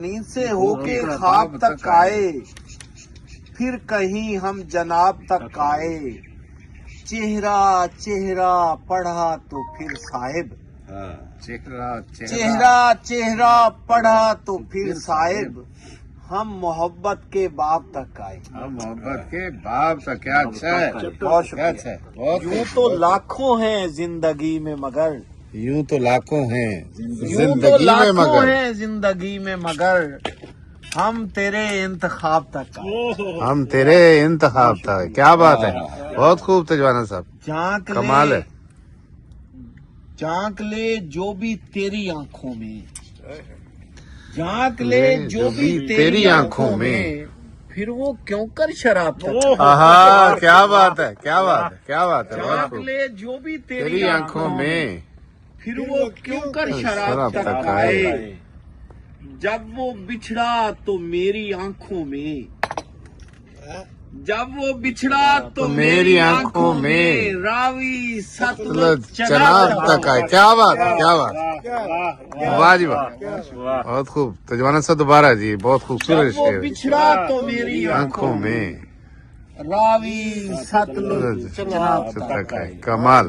نیند سے ہو کے خواب تک آئے، پھر کہیں ہم جناب تک آئے، چہرہ چہرہ پڑھا تو پھر صاحب، چہرہ چہرہ پڑھا تو پھر صاحب، ہم محبت کے باب تک آئے۔ محبت کے باب تک، کیا اچھا ہے، بہت کیا شکریہ۔ اچھا ہے۔ یوں تو لاکھوں ہیں زندگی میں مگر، یوں تو لاکھوں ہیں یوں تو زندگی میں لاکھوں مگر، ہیں زندگی میں مگر، ہم تیرے انتخاب تک آئے۔ ہم تیرے انتخاب تھا۔ کیا بات ہے، بہت خوب تجوانا صاحب، جھانک کمال لے ہے۔ جھانک لے جو بھی تیری آنکھوں میں، جھانک لے جو بھی تیری آنکھوں میں، پھر وہ کیوں کر شراب تک، ہاں کیا بات ہے، کیا بات ہے، کیا بات ہے، بہت جھانک خوب۔ لے جو بھی تیری آنکھوں میں، پھر وہ کیوں کر شراب شراب تک تک آئے۔ آئے۔ جب وہ بچھڑا تو میری آنکھوں میں، جب وہ بچھڑا تو میری آنکھوں میں، راوی ستلج چناب تک آئے۔ کیا بات ہے، کیا بات ہے، واہ جی واہ، بہت خوب تجوانا صاحب، دوبارہ جی، بہت خوبصورت جب وہ شعر۔ بچھڑا تو میری آنکھوں میں راوی ستلج چناب تک تک آئے، کمال۔